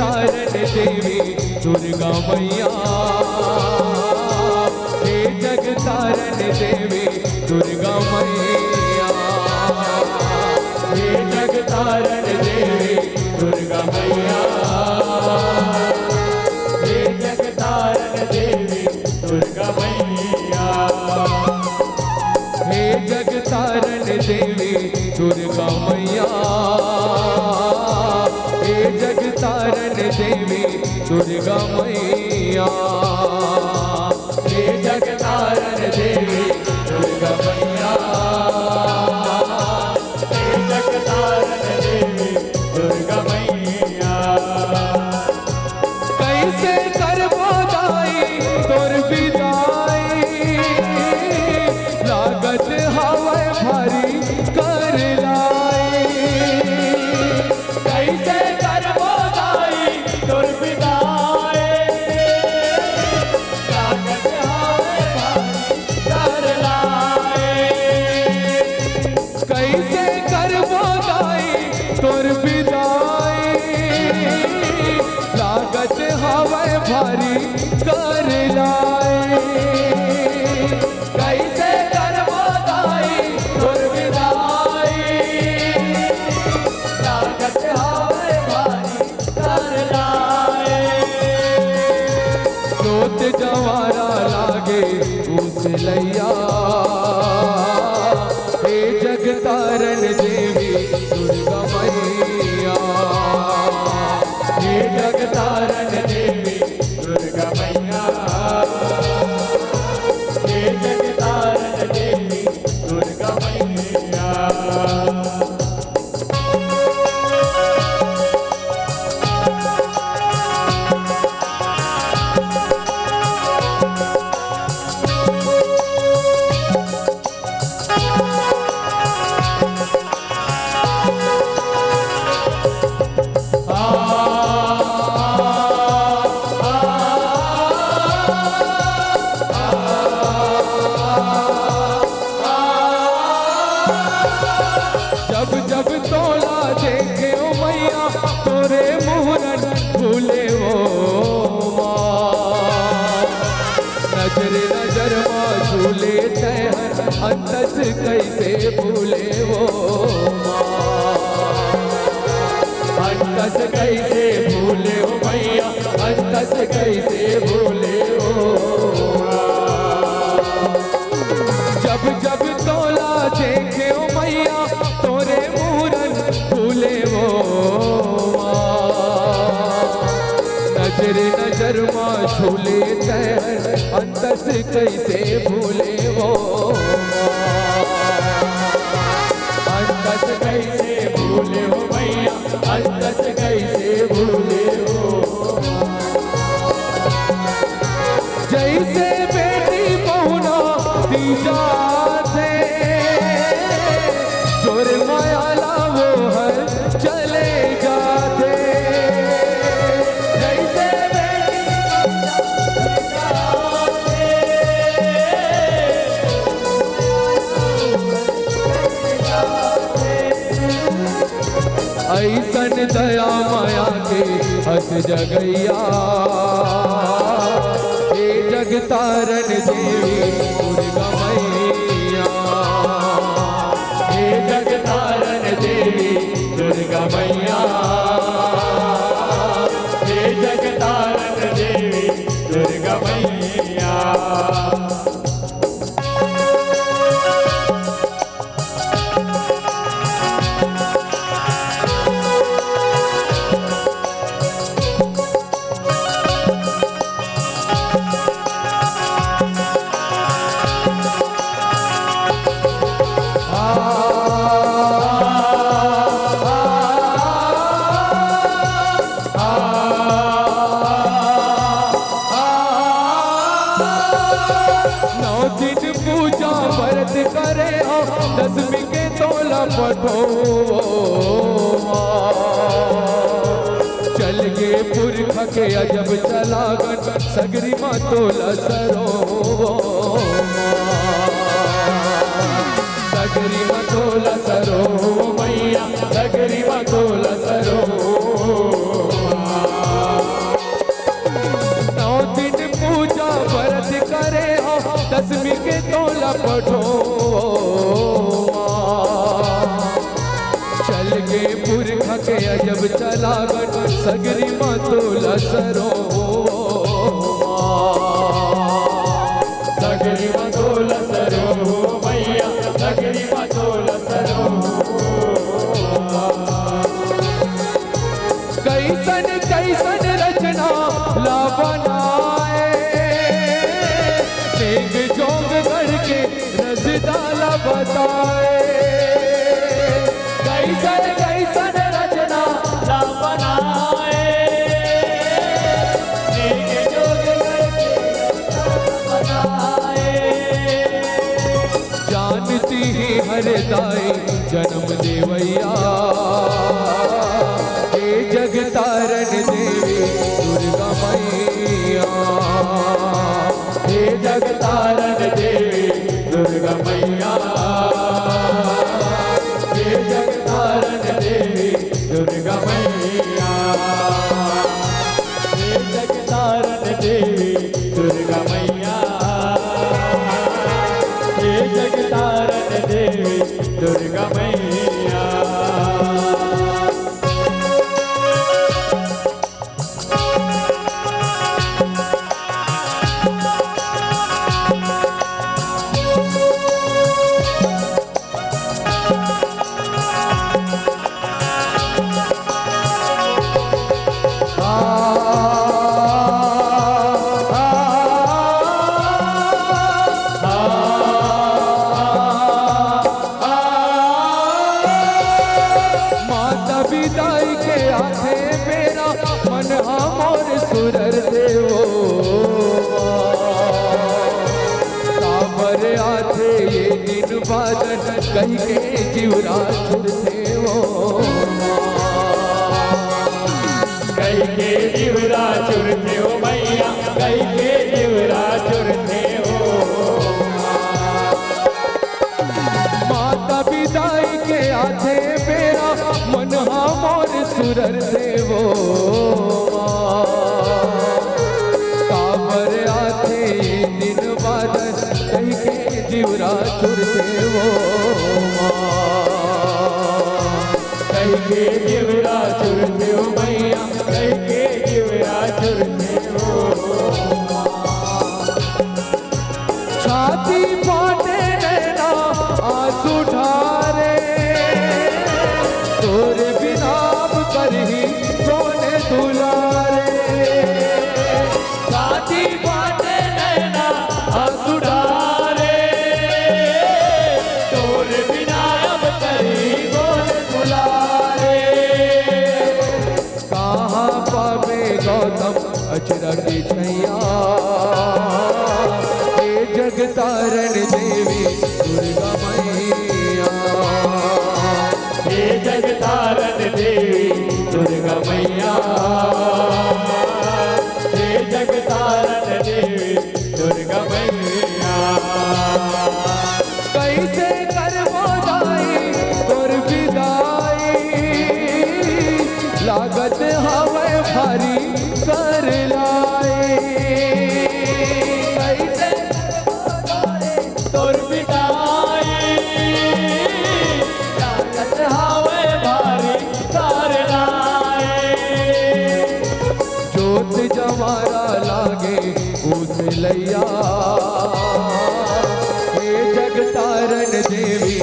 तारन देवी दुर्गा मैया, हे जग तारन देवी दुर्गा मैया, हे जग तारन देवी दुर्गा मैया, हे जग तारन देवी दुर्गा मैया, हे जग तारन देवी दुर्गा मैया, हे जग तारन देवी दुर्गा मैया, हे जग तारन देवी दुर्गा मैया, हे जग तारन देवी दुर्गा मैया। कैसे करबो दाई तोर विदाई, लागत हवे भारी कर लाई, कैसे करबो दाई तोर विदाई, लागत हवे भारी कर लाई। कैसे करबो दाई तोर विदाई, लागत हवे भारी कर लाई, कैसे करबो दाई तोर विदाई, लागत हवे भारी कर लाई। जोत जवारा लागे उस लैया, हे जग तारन देवी दुर्गा मैया, हे जग तारन देवी दुर्गा मैया, हे जग तारन देवी दुर्गा मैया। जब जब तोला देखे ओ मैया तोरे मुहरन भूले वो माँ, नजर नजर माँ झूले तहर अंतस कैसे भूले वो माँ, अंतस कैसे भूले हो मैया, अंतस कैसे भूले हो। जब जब तोला देखे ओ मैया तोरे मुहरन भूले वो माँ, नजर नजर माँ झूले तहर अंतस कैसे भूले वो माँ, अंतस कैसे भूले हो मैया, अंतस कैसे भूले हो। जैसे बेटी पहुना दी जाते, जोर मायाला वो हर चले जाते, जैसे बेटी ऐसन दया माया के हस जगैया, हे जग तारन देवी दुर्गा मैया, हे जग तारन देवी दुर्गा मैया, हे जग तारन देवी दुर्गा मैया। करे हो दसवीं के तोला पठो चल गे पुरख के अजब चलागन सगरी माँ तोला सरो सगरी माँ तोला सरो मैया सगरी माँ तोला सरो जब चला गण सगरी मतोला सरो सगरी मतोला सरो मैया सगरी मतोला सरो कैसन कैसन रचना ला बनाए मेघ जोग करके रसदाला बताए कैसन कैसन रचना ला बनाए मेघ जोग करके बनाए जानती ही हरदाई जन्म देवैया हे जगतारण देवी दुर्गा मैया हे जगतारण देवी दुर्गा मैया हे जगतारण देवी दुर्गा मैया हे जगतारण देवी दुर्गा मैया हे जगतारण देवी दुर्गा मैया माता विदाई के आथे मेरा मन हमोर सुरर देवो काबर आथे ये दिन बादन कही के जीवराज देवो कई के जीवरा चुरते हो मैया कई के जीवरा चुरते हो माता विदाई के आथे मेरा मन हमोर सुरर देवो काबर आथे ये दिन बादन कही के जीवराज देवो कई के जीवरा चुरते हो मैया कई के जीवरा चुरते हो छाती पाटे नैना आंसू ढारे तोरे बिना अब करही सोने दुलारे छाती पाटे नैना आंसू ढारे तोर बिना अब करी बोल बुलारे कहाँ पावे गौतम अचरज छैया हे जगतारण देवी दुर्गा मैया हे जगतारण देवी दुर्गा मैया हे जगतारण देवी दुर्गा मैया कैसे करबो दाई तोर विदाई लागत हवे भारी कर लाई कैसे तोर पिटाई लागत हावे भारी तारनाए जोत जवारा लागे उस लैया हे जगतारण देवी